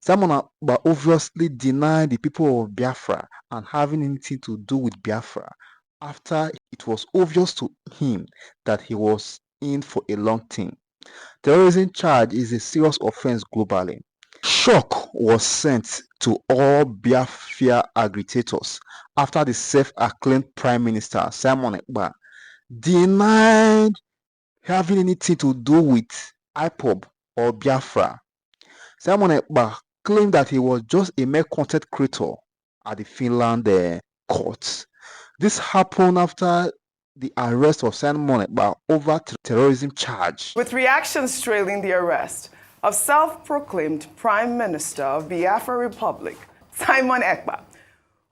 Simon Ekpa obviously denied the people of Biafra and having anything to do with Biafra after it was obvious to him that he was in for a long thing. Terrorism charge is a serious offense globally. Shock was sent to all Biafra agitators after the self-acclaimed Prime Minister Simon Ekpa denied having anything to do with IPOB or Biafra. Simon Ekpa claimed that he was just a mere content creator at the Finland courts. This happened after the arrest of Simon Ekpa over terrorism charge. With reactions trailing the arrest of self-proclaimed Prime Minister of Biafra Republic, Simon Ekpa,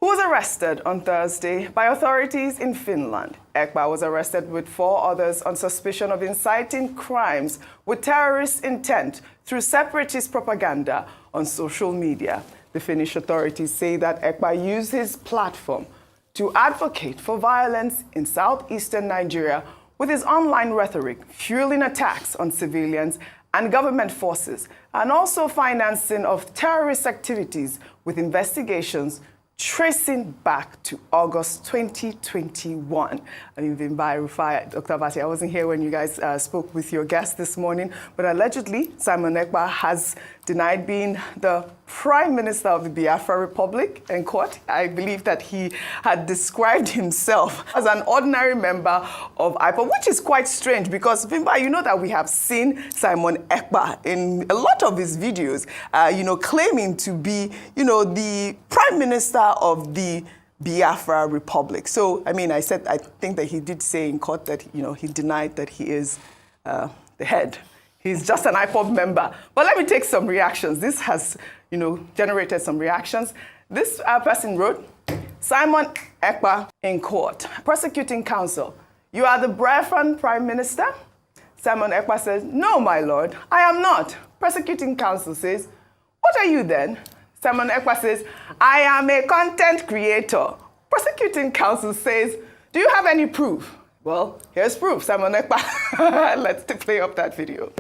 who was arrested on Thursday by authorities in Finland. Ekpa was arrested with 4 others on suspicion of inciting crimes with terrorist intent through separatist propaganda on social media. The Finnish authorities say that Ekpa used his platform to advocate for violence in southeastern Nigeria with his online rhetoric, fueling attacks on civilians and government forces, and also financing of terrorist activities with investigations tracing back to August 2021. I mean, by Rufai, Dr. Abati, I wasn't here when you guys spoke with your guest this morning, but allegedly, Simon Ekpa has denied being the Prime Minister of the Biafra Republic in court. I believe that he had described himself as an ordinary member of IPOB, which is quite strange because, Vimba, you know that we have seen Simon Ekpa in a lot of his videos, claiming to be, the Prime Minister of the Biafra Republic. So, I mean, I think that he did say in court that, he denied that he is the head. He's just an IPOB member. But let me take some reactions. This has, generated some reactions. This person wrote, Simon Ekpa in court. Prosecuting counsel, you are the Biafran Prime Minister? Simon Ekpa says, no, my lord, I am not. Prosecuting counsel says, what are you then? Simon Ekpa says, I am a content creator. Prosecuting counsel says, do you have any proof? Well, here's proof, Simon Ekpa. Let's play up that video.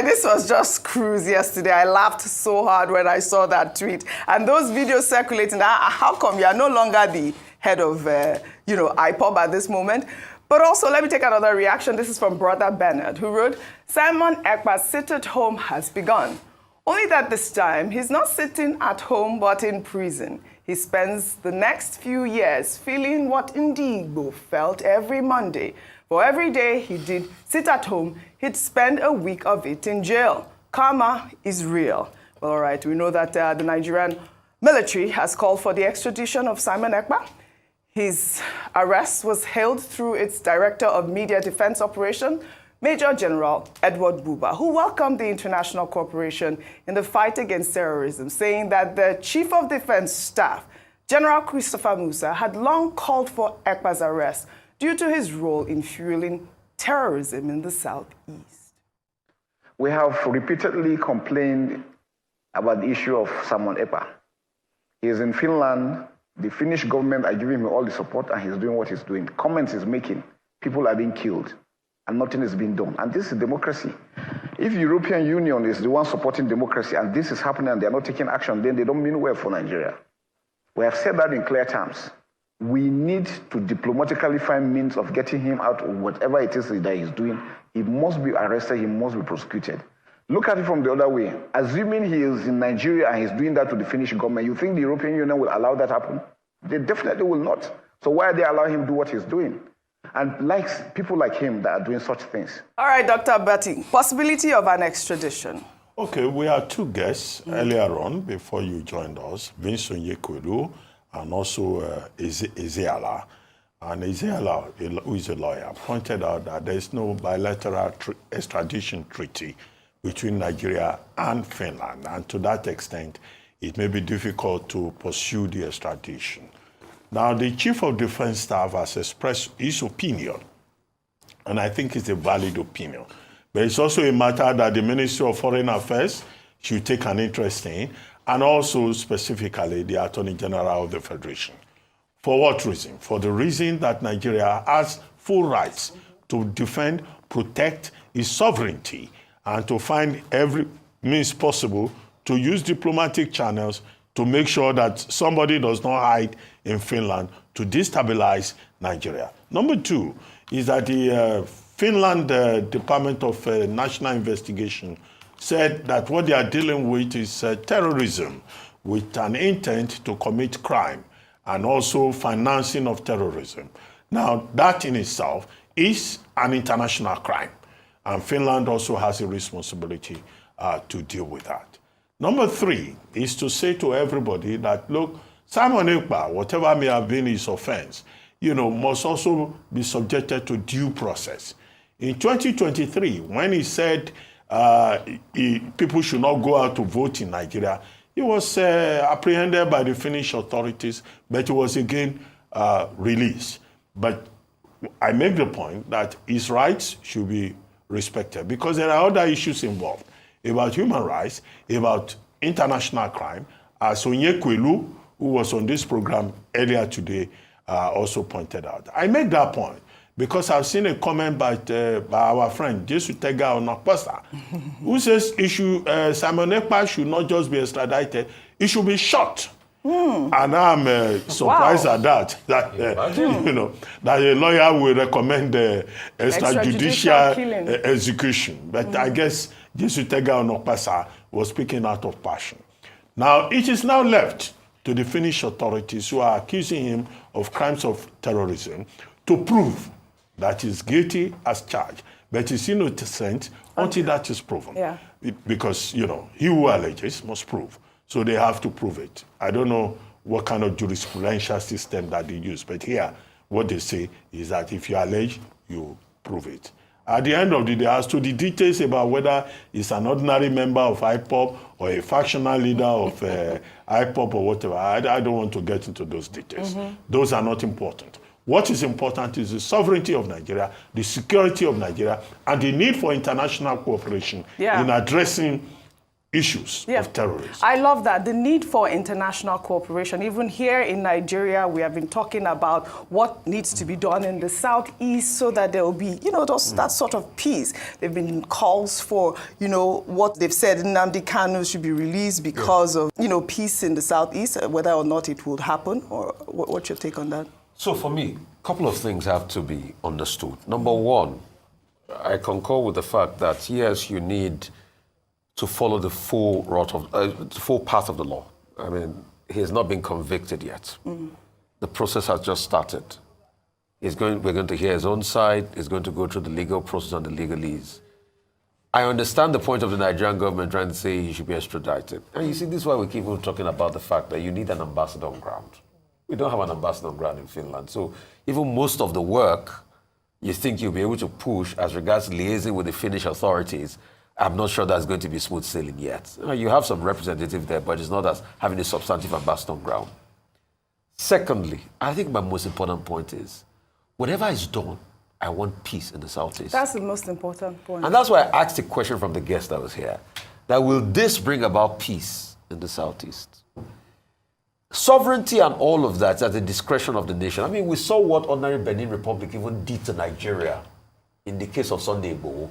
This was just cruise yesterday. I laughed so hard when I saw that tweet. And those videos circulating, how come you are no longer the head of, IPOB at this moment? But also, let me take another reaction. This is from Brother Bernard, who wrote, Simon Ekpa's sit-at-home has begun. Only that this time, he's not sitting at home, but in prison. He spends the next few years feeling what Indigbo felt every Monday. For every day he did sit at home, he'd spend a week of it in jail. Karma is real. Well, all right, we know that the Nigerian military has called for the extradition of Simon Ekpa. His arrest was hailed through its Director of Media Defense Operation, Major General Edward Buba, who welcomed the international cooperation in the fight against terrorism, saying that the Chief of Defense Staff, General Christopher Musa, had long called for Ekpa's arrest due to his role in fueling terrorism in the southeast. We have repeatedly complained about the issue of Simon Ekpa. He is in Finland. The Finnish government are giving him all the support, and he's doing what he's doing. Comments he's making, people are being killed, and nothing is being done. And this is democracy. If the European Union is the one supporting democracy, and this is happening and they're not taking action, then they don't mean well for Nigeria. We have said that in clear terms. We need to diplomatically find means of getting him out of whatever it is that he's doing. He must be arrested, he must be prosecuted. Look at it from the other way. Assuming he is in Nigeria and he's doing that to the Finnish government, you think the European Union will allow that happen? They definitely will not. So why are they allowing him to do what he's doing? And people like him that are doing such things. All right, Dr. Abati, possibility of an extradition. Okay, we had two guests earlier on before you joined us, Vince Onyekwelu and also Ezeala. And Ezeala, who is a lawyer, pointed out that there is no bilateral extradition treaty between Nigeria and Finland. And to that extent, it may be difficult to pursue the extradition. Now, the Chief of Defense Staff has expressed his opinion, and I think it's a valid opinion. But it's also a matter that the Ministry of Foreign Affairs should take an interest in, and also specifically the Attorney General of the Federation. For what reason? For the reason that Nigeria has full rights to defend, protect its sovereignty, and to find every means possible to use diplomatic channels to make sure that somebody does not hide in Finland to destabilize Nigeria. Number two is that the Finland Department of National Investigation said that what they are dealing with is terrorism with an intent to commit crime and also financing of terrorism. Now, that in itself is an international crime, and Finland also has a responsibility to deal with that. Number three is to say to everybody that, look, Simon Ekpa, whatever may have been his offense, must also be subjected to due process. In 2023, when he said people should not go out to vote in Nigeria, he was apprehended by the Finnish authorities, but he was again released. But I make the point that his rights should be respected because there are other issues involved about human rights, about international crime. Onyekwelu, who was on this program earlier today, also pointed out. I make that point because I've seen a comment by our friend, Jesu Tega Onakpasa, who says Simon Ekpa should not just be extradited, he should be shot. And I'm surprised at that that a lawyer will recommend extrajudicial execution. But I guess Jesu Tega Onakpasa was speaking out of passion. Now, it is now left to the Finnish authorities who are accusing him of crimes of terrorism to prove that he's guilty as charged, but he's innocent until that is proven. Yeah. Because, he who alleges must prove. So they have to prove it. I don't know what kind of jurisprudential system that they use, but here, what they say is that if you allege, you prove it. At the end of the day, as to the details about whether he's an ordinary member of IPOB or a factional leader of IPOB or whatever, I don't want to get into those details. Those are not important. What is important is the sovereignty of Nigeria, the security of Nigeria, and the need for international cooperation in addressing issues of terrorism. I love that, the need for international cooperation. Even here in Nigeria, we have been talking about what needs to be done in the southeast so that there will be, that sort of peace. There have been calls for, what they've said, Nnamdi Kanu should be released because of, peace in the southeast, whether or not it will happen, or what's your take on that? So for me, a couple of things have to be understood. Number one, I concur with the fact that, yes, you need to follow the full path of the law. I mean, he has not been convicted yet. The process has just started. We're going to hear his own side. He's going to go through the legal process and the legalese. I understand the point of the Nigerian government trying to say he should be extradited. And you see, this is why we keep on talking about the fact that you need an ambassador on ground. We don't have an ambassador on ground in Finland. So even most of the work you think you'll be able to push as regards liaising with the Finnish authorities, I'm not sure that's going to be smooth sailing yet. You have some representative there, but it's not as having a substantive ambassador on ground. Secondly, I think my most important point is, whatever is done, I want peace in the Southeast. That's the most important point. And that's why I asked a question from the guest that was here, that will this bring about peace in the Southeast? Sovereignty and all of that is at the discretion of the nation. I mean, we saw what ordinary Benin Republic even did to Nigeria in the case of Sunday Igboho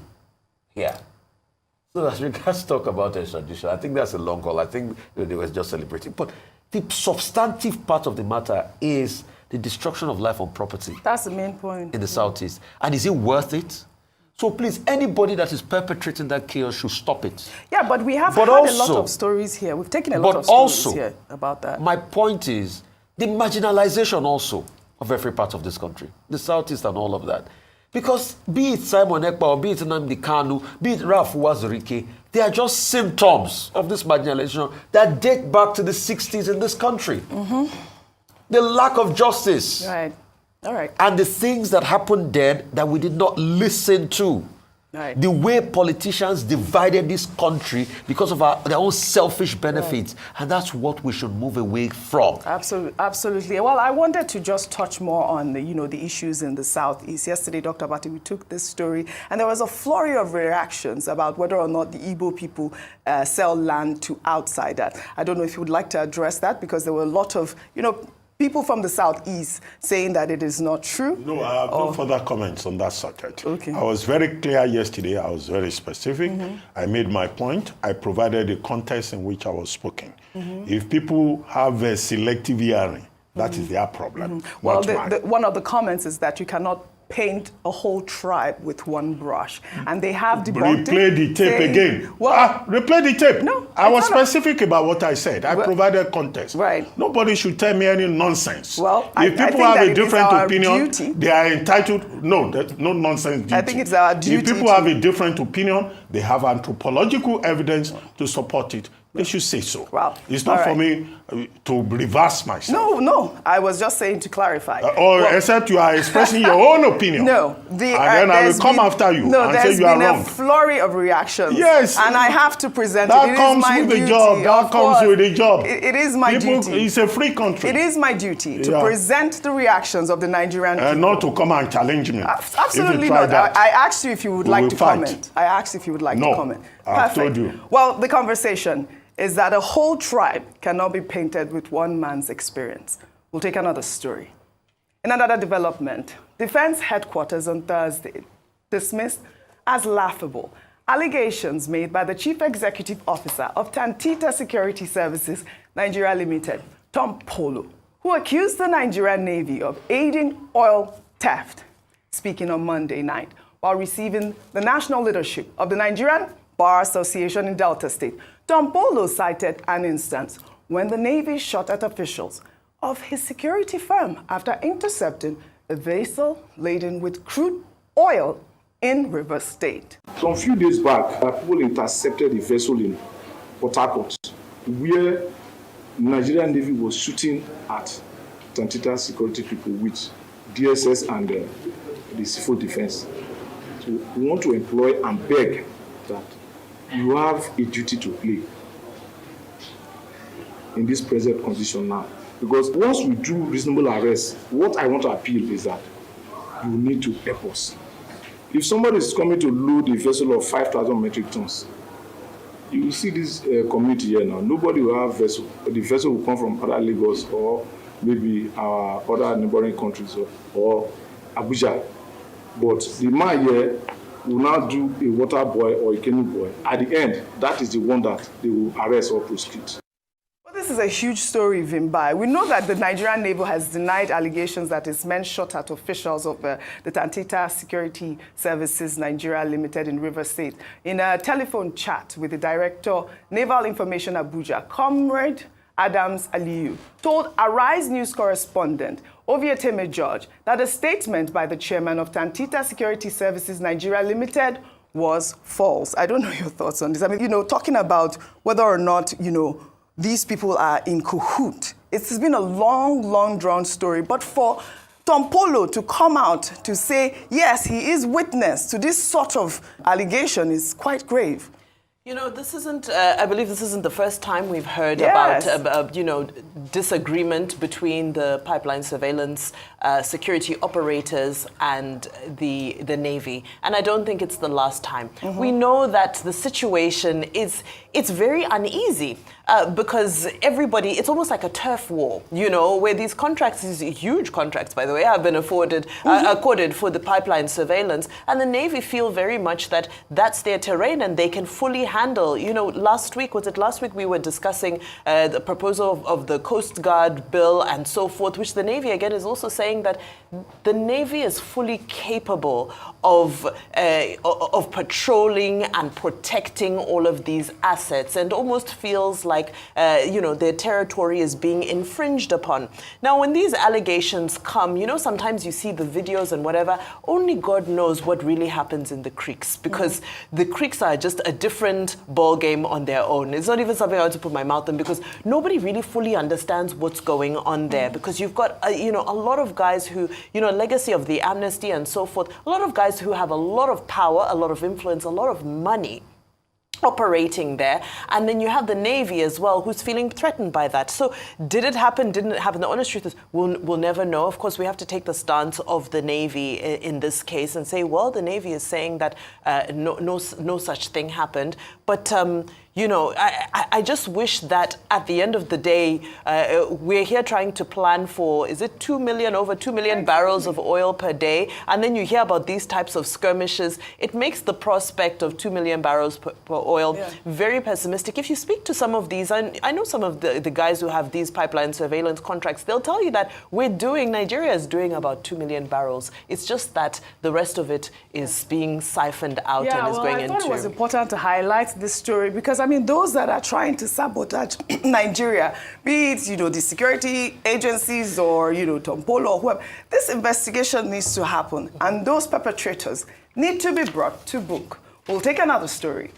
here. So as regards talk about extradition, I think that's a long call. I think they were just celebrating. But the substantive part of the matter is the destruction of life and property. That's the main point. In the Southeast. And is it worth it? So please, anybody that is perpetrating that chaos should stop it. Yeah, but we have had a lot of stories here. We've taken a lot of stories here about that. My point is the marginalization also of every part of this country, the Southeast and all of that. Because be it Simon Ekpa or be it Nnamdi Kanu, be it Ralph Wazirike, They are just symptoms of this marginalization that date back to the 60s in this country. The lack of justice. Right. All right. And the things that happened then that we did not listen to. Right. The way politicians divided this country because of their own selfish benefits. Right. And that's what we should move away from. Absolutely. Well, I wanted to just touch more on the issues in the Southeast. Yesterday, Dr. Bati, we took this story, and there was a flurry of reactions about whether or not the Igbo people sell land to outsiders. I don't know if you would like to address that, because there were a lot of, people from the Southeast saying that it is not true. No, I have no further comments on that subject. Okay. I was very clear yesterday. I was very specific. I made my point. I provided the context in which I was speaking. If people have a selective hearing, that is their problem. Well, one of the comments is that you cannot paint a whole tribe with one brush, and they have debunked Replay the tape again. Well, replay the tape. No, I was specific about what I said. I provided context. Right. Nobody should tell me any nonsense. Well, if people have a different opinion, they are entitled. No, there's no nonsense duty. I think it's our duty. If people have a different opinion, they have anthropological evidence to support it. They should say so. Well, it's not for me to reverse myself. No. I was just saying to clarify. Except you are expressing your own opinion. No. And then I will come after you and say you are wrong. There's been a flurry of reactions. Yes. And I have to present that it. It comes is my with duty. the job. That comes with the job. It is my duty. It's a free country. It is my duty to present the reactions of the Nigerian people. And not to come and challenge me. Absolutely not. I asked you if you would like to comment. I asked if you would like to comment. I've told you. Well, the conversation is that a whole tribe cannot be painted with one man's experience. We'll take another story. In another development, Defense Headquarters on Thursday dismissed as laughable allegations made by the Chief Executive Officer of Tantita Security Services Nigeria Limited, Tom Polo, who accused the Nigerian Navy of aiding oil theft, speaking on Monday night while receiving the national leadership of the Nigerian Bar Association in Delta State. Tom Polo cited an instance when the Navy shot at officials of his security firm after intercepting a vessel laden with crude oil in Rivers State. Some few days back, people intercepted a vessel in Port Harcourt where the Nigerian Navy was shooting at Tantita security people with DSS and the civil defense. So we want to employ and beg that you have a duty to play in this present condition now. Because once we do reasonable arrests, what I want to appeal is that you need to help us. If somebody is coming to load a vessel of 5,000 metric tons, you will see this community here now. Nobody will have vessel. The vessel will come from other Lagos or maybe our other neighboring countries or Abuja. But the man here will now do a water boy or a canoe boy. At the end, that is the one that they will arrest or prosecute. Well, this is a huge story, Vimbai. We know that the Nigerian Navy has denied allegations that its men shot at officials of the Tantita Security Services Nigeria Limited in Rivers State. In a telephone chat with the Director, Naval Information Abuja, Comrade Adams Aliyu told Arise News correspondent Ovieteme George that a statement by the chairman of Tantita Security Services Nigeria Limited was false. I don't know your thoughts on this. I mean, talking about whether or not, these people are in cahoot. It's been a long drawn story, but for Tom Polo to come out to say, yes, he is witness to this sort of allegation is quite grave. This isn't, I believe this isn't the first time we've heard about, disagreement between the pipeline surveillance security operators and the Navy. And I don't think it's the last time. We know that the situation it's very uneasy because everybody, it's almost like a turf war, where these contracts, these huge contracts, by the way, have been accorded for the pipeline surveillance. And the Navy feel very much that that's their terrain and they can fully handle. Last week we were discussing the proposal of the Coast Guard bill and so forth, which the Navy again is also saying that the Navy is fully capable of patrolling and protecting all of these assets assets and almost feels like, their territory is being infringed upon. Now, when these allegations come, sometimes you see the videos and whatever, only God knows what really happens in the creeks, because the creeks are just a different ball game on their own. It's not even something I want to put my mouth in, because nobody really fully understands what's going on there, because you've got, a lot of guys who, legacy of the amnesty and so forth, a lot of guys who have a lot of power, a lot of influence, a lot of money operating there, and then you have the Navy as well, who's feeling threatened by that. So did it happen? Didn't it happen? The honest truth is we'll never know. Of course, we have to take the stance of the Navy in this case and say, well, the Navy is saying that no such thing happened. But I just wish that at the end of the day, we're here trying to plan for, is it over 2 million barrels of oil per day? And then you hear about these types of skirmishes. It makes the prospect of 2 million barrels per oil very pessimistic. If you speak to some of these, I know some of the guys who have these pipeline surveillance contracts, they'll tell you that Nigeria is doing about 2 million barrels. It's just that the rest of it is being siphoned out and is going into... I thought it was important to highlight this story because, those that are trying to sabotage Nigeria, be it, the security agencies or, Tompolo or whoever, this investigation needs to happen. And those perpetrators need to be brought to book. We'll take another story.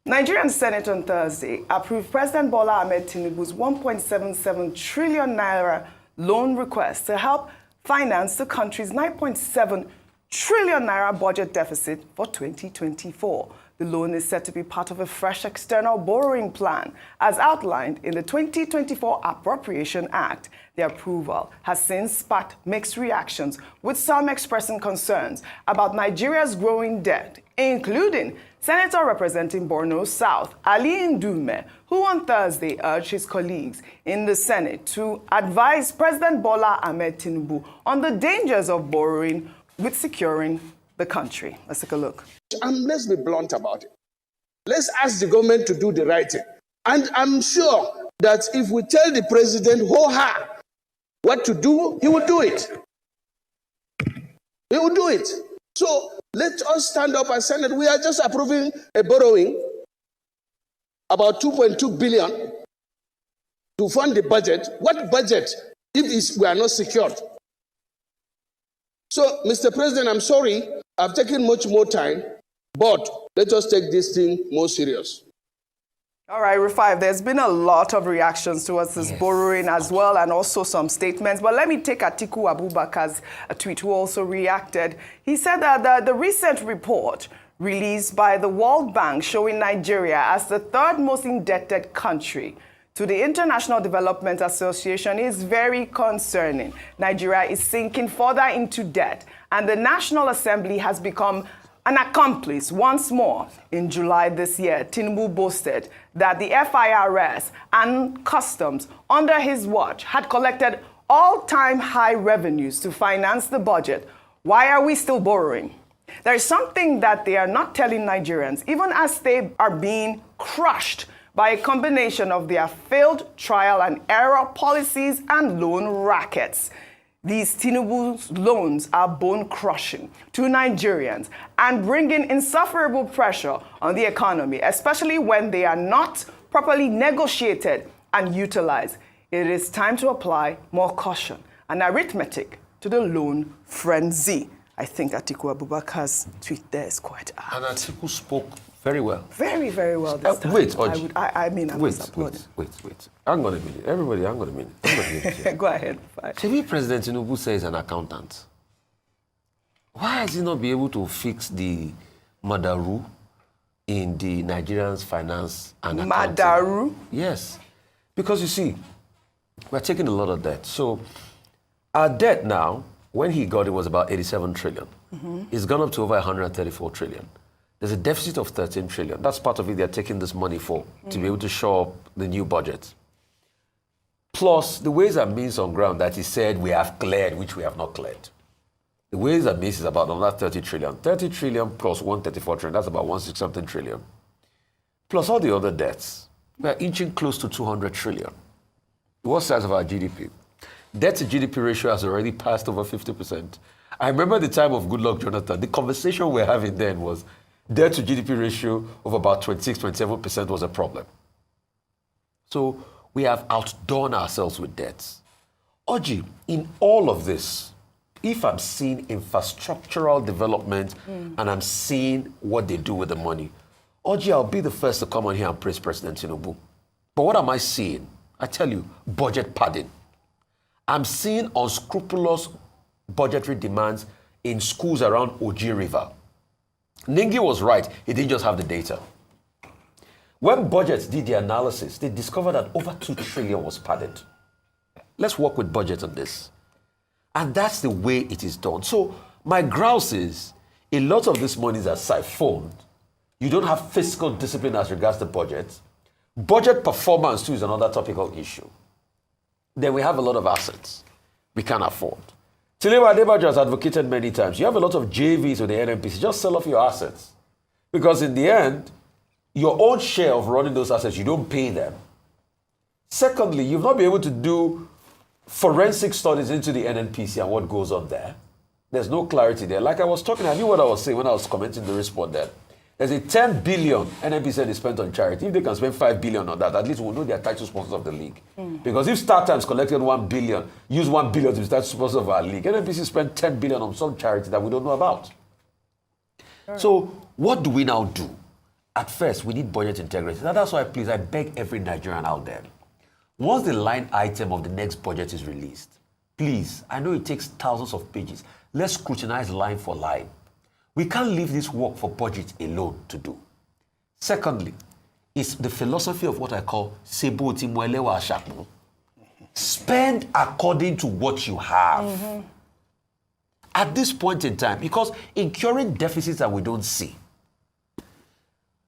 Nigerian Senate on Thursday approved President Bola Ahmed Tinubu's 1.77 trillion naira loan request to help finance the country's 9.7 trillion naira budget deficit for 2024. The loan is set to be part of a fresh external borrowing plan, as outlined in the 2024 Appropriation Act. The approval has since sparked mixed reactions, with some expressing concerns about Nigeria's growing debt, including Senator representing Borno South, Ali Ndume, who on Thursday urged his colleagues in the Senate to advise President Bola Ahmed Tinubu on the dangers of borrowing with securing the country. Let's take a look. And let's be blunt about it. Let's ask the government to do the right thing. And I'm sure that if we tell the president what to do, he will do it. He will do it. So let us stand up as Senate. We are just approving a borrowing, about 2.2 billion, to fund the budget. What budget if we are not secured? So, Mr. President, I'm sorry, I've taken much more time, but let us take this thing more serious. All right, Rufai, there's been a lot of reactions towards this borrowing as well, and also some statements. But let me take Atiku Abubakar's tweet, who also reacted. He said that the recent report released by the World Bank showing Nigeria as the third most indebted country to the International Development Association is very concerning. Nigeria is sinking further into debt, and the National Assembly has become an accomplice once more. In July this year, Tinubu boasted that the FIRS and customs under his watch had collected all-time high revenues to finance the budget. Why are we still borrowing? There is something that they are not telling Nigerians, even as they are being crushed by a combination of their failed trial and error policies and loan rackets. These Tinubu's loans are bone-crushing to Nigerians and bringing insufferable pressure on the economy, especially when they are not properly negotiated and utilized. It is time to apply more caution and arithmetic to the loan frenzy. I think Atiku Abubakar's tweet there is quite apt. And Atiku spoke very well. Very, very well this time. Wait, wait. Hang on a minute. Everybody, hang on a minute. Go ahead. Maybe President Tinubu says an accountant. Why has he not been able to fix the Madaru in the Nigerians' finance and accounting? Madaru? Yes. Because you see, we're taking a lot of debt. So our debt now, when he got it, was about 87 trillion. It's gone up to over 134 trillion. There's a deficit of 13 trillion. That's part of it they're taking this money for, to be able to show up the new budget. Plus, the ways and means on ground that he said we have cleared, which we have not cleared. The ways and means is about another 30 trillion. 30 trillion plus 134 trillion, that's about 160-something trillion. Plus all the other debts. We're inching close to 200 trillion. What size of our GDP? Debt to GDP ratio has already passed over 50%. I remember the time of Goodluck Jonathan. The conversation we're having then was, debt to GDP ratio of about 26-27% was a problem. So we have outdone ourselves with debts. Oji, in all of this, if I'm seeing infrastructural development and I'm seeing what they do with the money, Oji, I'll be the first to come on here and praise President Tinubu. But what am I seeing? I tell you, budget padding. I'm seeing unscrupulous budgetary demands in schools around Oji River. Ningi was right, he didn't just have the data. When budgets did the analysis, they discovered that over 2 trillion was padded. Let's work with budget on this. And that's the way it is done. So my grouse is, a lot of this money is siphoned. You don't have fiscal discipline as regards the budget. Budget performance too is another topical issue. Then we have a lot of assets we can't afford. Tilewa Adebajo has advocated many times, you have a lot of JVs with the NNPC, just sell off your assets. Because in the end, your own share of running those assets, you don't pay them. Secondly, you've not been able to do forensic studies into the NNPC and what goes on there. There's no clarity there. Like I was talking, I knew what I was saying when I was commenting the report there. There's a 10 billion NNPC is spent on charity. If they can spend 5 billion on that, at least we'll know they are title sponsors of the league. Because if Star Times collected 1 billion, use 1 billion to be title sponsors of our league, NNPC spent 10 billion on some charity that we don't know about. Right. So what do we now do? At first, we need budget integrity. Now, that's why, please, I beg every Nigerian out there, once the line item of the next budget is released, please, I know it takes thousands of pages. Let's scrutinize line for line. We can't leave this work for budget alone to do. Secondly, it's the philosophy of what I call Sebo Timwelewa Ashakmu. Spend according to what you have. At this point in time, because incurring deficits that we don't see,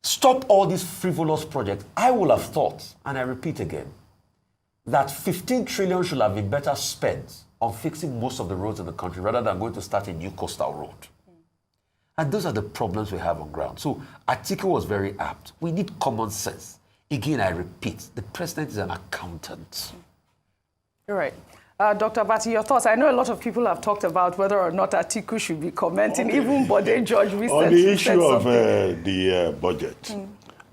stop all these frivolous projects. I would have thought, and I repeat again, that 15 trillion should have been better spent on fixing most of the roads in the country rather than going to start a new coastal road. And those are the problems we have on ground. So Atiku was very apt. We need common sense. Again, I repeat, the president is an accountant. You're right. Dr. Bati, your thoughts? I know a lot of people have talked about whether or not Atiku should be commenting. Even Bode George recently on the issue of the budget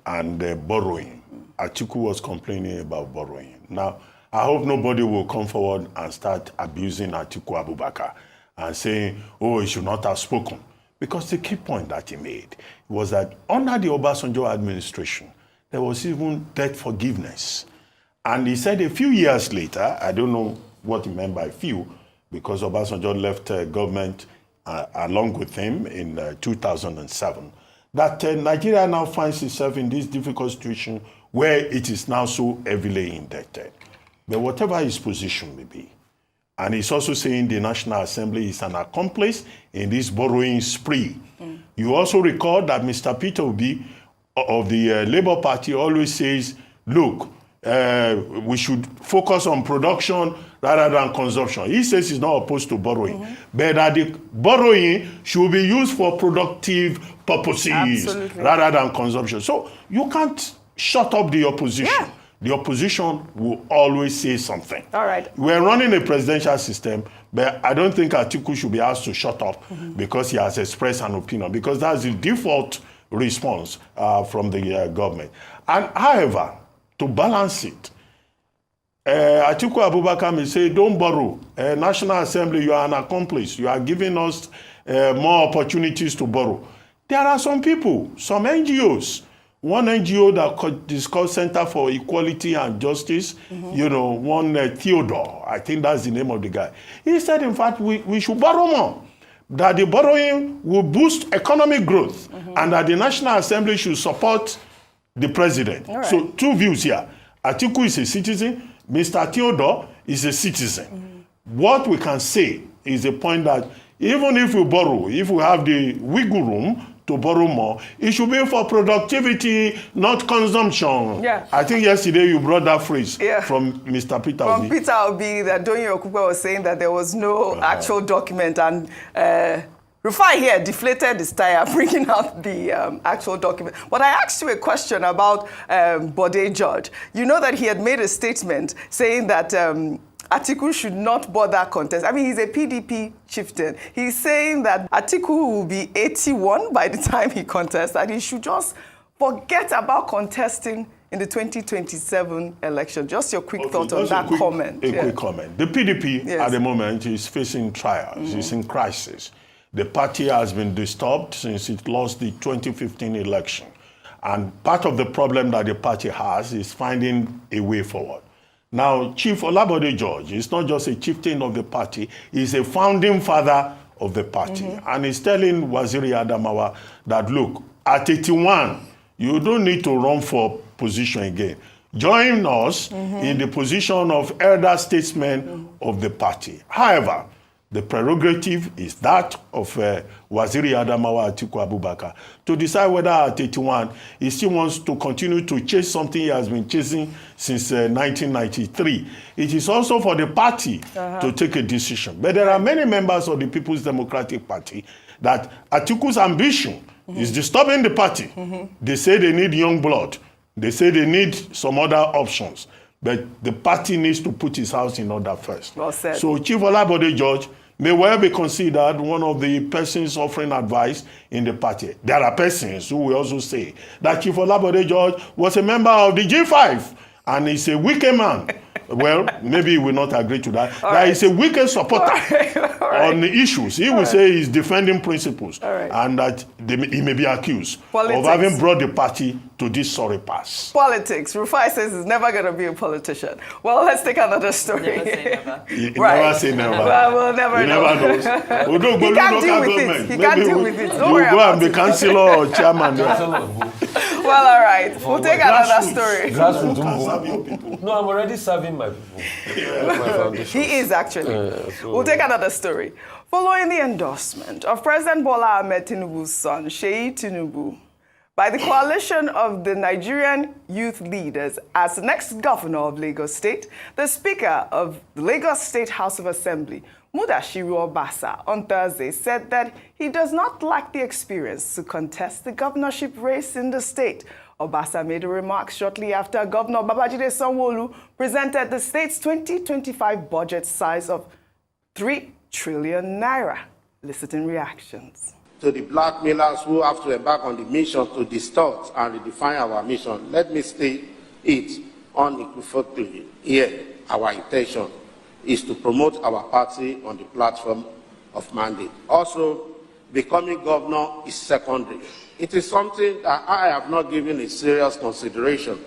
and borrowing, Atiku was complaining about borrowing. Now, I hope nobody will come forward and start abusing Atiku Abubakar and saying, oh, he should not have spoken. Because the key point that he made was that under the Obasanjo administration, there was even debt forgiveness. And he said a few years later, I don't know what he meant by few, because Obasanjo left government along with him in 2007, that Nigeria now finds itself in this difficult situation where it is now so heavily indebted. But whatever his position may be, and he's also saying the National Assembly is an accomplice in this borrowing spree. You also recall that Mr. Peter Obi of the Labour Party always says, look, we should focus on production rather than consumption. He says he's not opposed to borrowing, but that the borrowing should be used for productive purposes rather than consumption. So you can't shut up the opposition. Yeah. The opposition will always say something. All right. We're running a presidential system, but I don't think Atiku should be asked to shut up because he has expressed an opinion, because that's the default response from the government. And however, to balance it, Atiku Abubakar may say, don't borrow. National Assembly, you are an accomplice. You are giving us more opportunities to borrow. There are some people, some NGOs, one NGO that is called Center for Equality and Justice, you know, one Theodore, I think that's the name of the guy. He said, in fact, we should borrow more, that the borrowing will boost economic growth, and that the National Assembly should support the president. Right. So two views here. Atiku is a citizen, Mr. Theodore is a citizen. What we can say is the point that even if we borrow, if we have the wiggle room to borrow more, it should be for productivity, not consumption. Yeah. I think yesterday you brought that phrase from Mr. Peter Obi. From Peter Obi, that Donye Okupe was saying that there was no actual document, and Rufai here deflated his tire, bringing out the actual document. But I asked you a question about Bode George. You know that he had made a statement saying that Atiku should not bother contest. I mean, he's a PDP chieftain. He's saying that Atiku will be 81 by the time he contests, and he should just forget about contesting in the 2027 election. Just your quick thought on that comment. Quick comment. The PDP at the moment is facing trials. It's in crisis. The party has been disturbed since it lost the 2015 election. And part of the problem that the party has is finding a way forward. Now, Chief Olabode George is not just a chieftain of the party, he's a founding father of the party. And he's telling Waziri Adamawa that, look, at 81, you don't need to run for position again. Join us in the position of elder statesman of the party. However, the prerogative is that of Waziri Adamawa Atiku Abubakar to decide whether at 81 he still wants to continue to chase something he has been chasing since 1993. It is also for the party to take a decision. But there are many members of the People's Democratic Party that Atiku's ambition is disturbing the party. They say they need young blood. They say they need some other options. But the party needs to put his house in order first. Well said. So Chief Olabode George may well be considered one of the persons offering advice in the party. There are persons who will also say that Chief Olabode George was a member of the G5 and he's a wicked man. Well, maybe he will not agree to that. That he's a wicked supporter on the issues. He will say he's defending principles and that he may be accused of having brought the party to this sorry pass. Politics. Rufai says he's never going to be a politician. Well, let's take another story. Never say never. Never say never. Well, we'll never know. Never knows. He can't deal with it. He can't deal with it. Don't worry go about and be it. councillor or chairman. Well, all right. We'll take another story. No, I'm already serving my people. My foundation. He is actually. We'll take another story. Following the endorsement of President Bola Ahmed Tinubu's son, Sheyi Tinubu, by the coalition of the Nigerian youth leaders as the next governor of Lagos State, the Speaker of the Lagos State House of Assembly, Mudashiru Obasa, on Thursday said that he does not lack the experience to contest the governorship race in the state. Obasa made a remark shortly after Governor Babajide Sanwo-Olu presented the state's 2025 budget size of 3 trillion naira. Eliciting reactions. To the blackmailers who have to embark on the mission to distort and redefine our mission, let me state it unequivocally here. Our intention is to promote our party on the platform of mandate. Also, becoming governor is secondary. It is something that I have not given a serious consideration.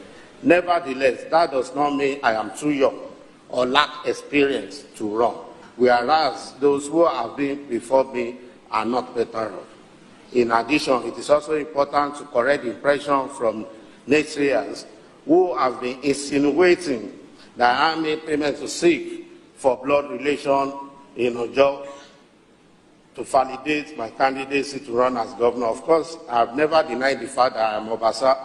Nevertheless, that does not mean I am too young or lack experience to run, whereas those who have been before me are not better off. In addition, it is also important to correct the impression from naysayers who have been insinuating that I made payment to seek for blood relation in Ojo to validate my candidacy to run as governor. Of course, I have never denied the fact that I am Obasa,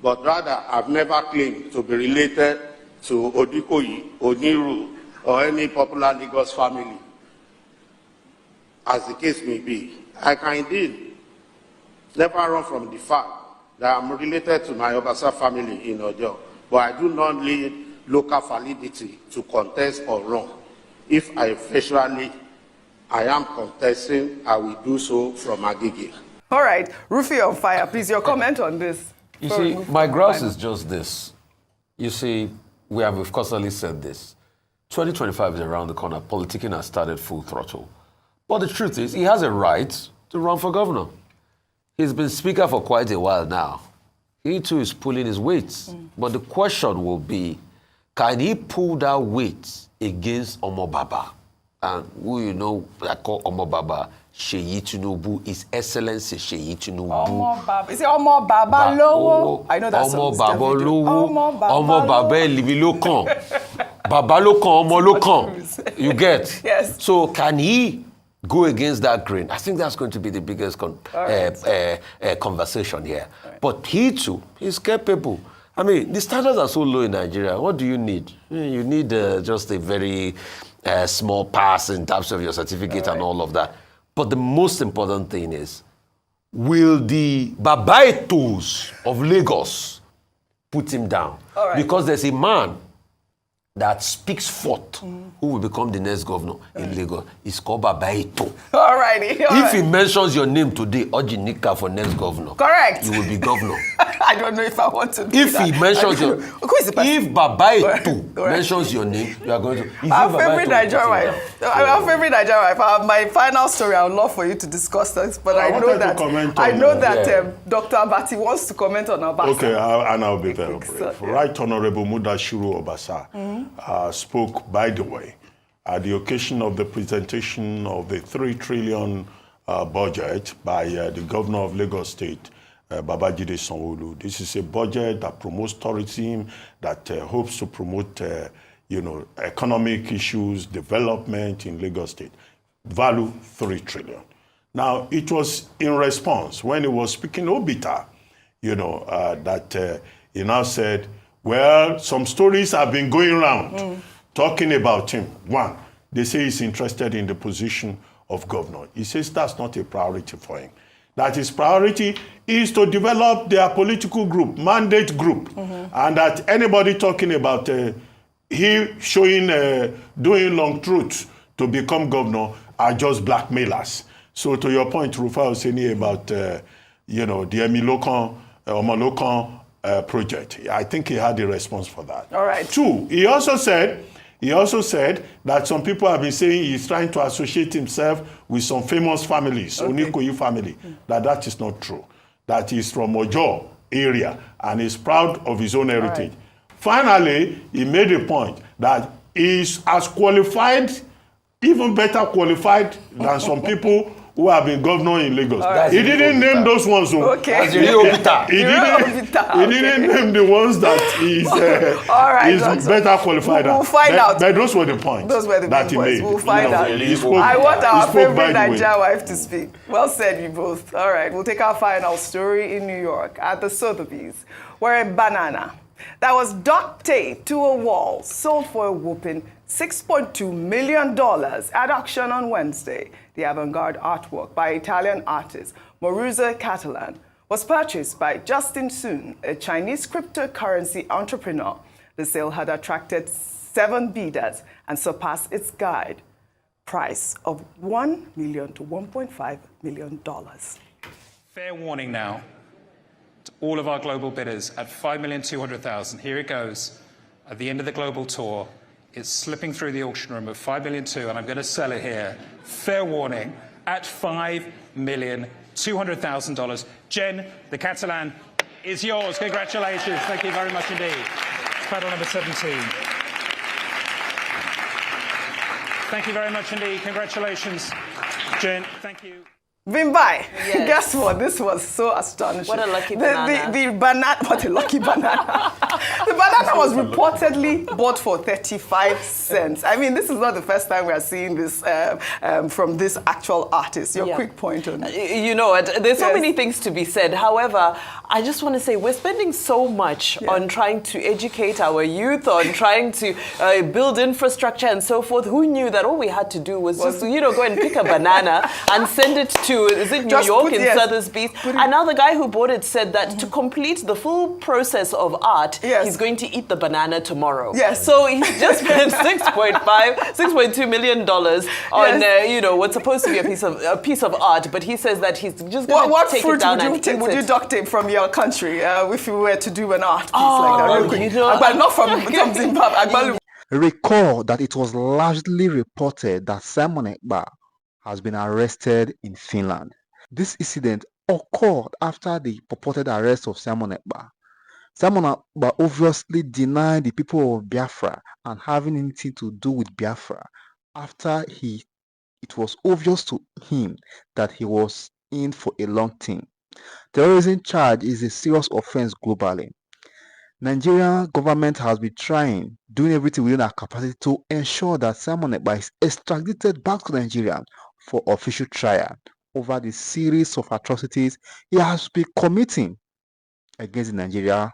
but rather I have never claimed to be related to Odikoyi, Oniru, or any popular Lagos family, as the case may be. I can indeed never run from the fact that I am related to my Obasa family in Ojo, but I do not need local validity to contest or run. If I am contesting, I will do so from Agege. All right, Rufy on fire, please, your comment on this. You see, my grouse is just this. You see, we have of course already said this. 2025 is around the corner. Politicking has started full throttle. But the truth is, he has a right to run for governor. He's been speaker for quite a while now. He too is pulling his weight. But the question will be, can he pull that weight against Omo Baba? And who you know, I call Omo Baba, Sheyi Tinubu, His Excellency Sheyi Tinubu. Omo Baba. Is it Omo Baba Lowo? I know that's Omo Baba Lowo. Omo Baba Libi Lokan. Baba Lokan, Omo Lokan. You get? Yes. So can he go against that grain? I think that's going to be the biggest conversation here. Right. But he too is capable. I mean, the standards are so low in Nigeria. What do you need? You need just a very small pass in terms of your certificate and all of that. But the most important thing is, will the Babaitos of Lagos put him down? Because there's a man that speaks forth who will become the next governor in Lagos is called Baba Ito. All righty. If he mentions your name today, Ojinika for next governor, correct, you will be governor. I don't know if I want to do if that. He mentions your, who is the person? if Baba Ito mentions your name, you are going to. Our favorite Nigerian wife. Our favorite Nigerian wife. My final story. I would love for you to discuss this, but I know that Dr. Abati wants to comment on Obasa. Okay, and I'll be very brief. Right Honorable Mudashiru Obasa spoke, by the way, at the occasion of the presentation of the 3 trillion budget by the governor of Lagos State, Babajide Sanwo-Olu. This is a budget that promotes tourism, that hopes to promote, economic issues, development in Lagos State. Value 3 trillion. Now, it was in response when he was speaking Obita, that he now said, well, some stories have been going around talking about him. One, they say he's interested in the position of governor. He says that's not a priority for him. That his priority is to develop their political group, mandate group, and that anybody talking about he doing long truths to become governor are just blackmailers. So to your point, Rufai was saying about the Omolokan project, I think he had a response for that. All right. 2, he also said that some people have been saying he's trying to associate himself with some famous families, Onikoyi family. That is not true. That he's from Ojo area and he's proud of his own heritage. Right. Finally, he made a point that he's as qualified, even better qualified than some people who have been governor in Lagos. Right. He didn't name those ones. Okay. He didn't name the ones that is better qualified. We'll find out. But those were the points. Those were the that points. He made. We'll find out. I want our favorite Nigerian wife to speak. Well said, you both. All right, we'll take our final story in New York at the Sotheby's, where a banana that was duct taped to a wall sold for a whopping $6.2 million at auction on Wednesday. The avant-garde artwork by Italian artist Maurizio Catalan was purchased by Justin Sun, a Chinese cryptocurrency entrepreneur. The sale had attracted 7 bidders and surpassed its guide price of $1 million to $1.5 million. Fair warning now to all of our global bidders at $5,200,000. Here it goes. At the end of the global tour, it's slipping through the auction room of $5,200,000, and I'm going to sell it here. Fair warning, at $5,200,000. Jen, the Catalan is yours. Congratulations. Thank you very much indeed. It's paddle number 17. Thank you very much indeed. Congratulations, Jen. Thank you. Vimbai, yes. Guess what? This was so astonishing. What a lucky banana. The banana, what a lucky banana. The banana was reportedly bought for 35 cents. I mean, this is not the first time we are seeing this from this actual artist. Your quick point on it. You know what? There's so many things to be said. However, I just want to say we're spending so much on trying to educate our youth, on trying to build infrastructure and so forth. Who knew that all we had to do was just, go and pick a banana and send it to, is it New York in Sotheby's? And now the guy who bought it said that to complete the full process of art, he's going to eat the banana tomorrow. Yes. So he's just spent $6.2 million on, what's supposed to be a piece of art, but he says that he's just going to take it down and eat it. Would you duct tape from your country if you were to do an art piece like that? But not from Zimbabwe. Recall that it was largely reported that Simon Ekpa has been arrested in Finland. This incident occurred after the purported arrest of Simon Ekpa. Simon Ekpa obviously denied the people of Biafra and having anything to do with Biafra after it was obvious to him that he was in for a long thing. Terrorism charge is a serious offense globally. Nigerian government has been doing everything within our capacity to ensure that Simon Ekpa is extradited back to Nigeria for official trial over the series of atrocities he has been committing against the Nigerian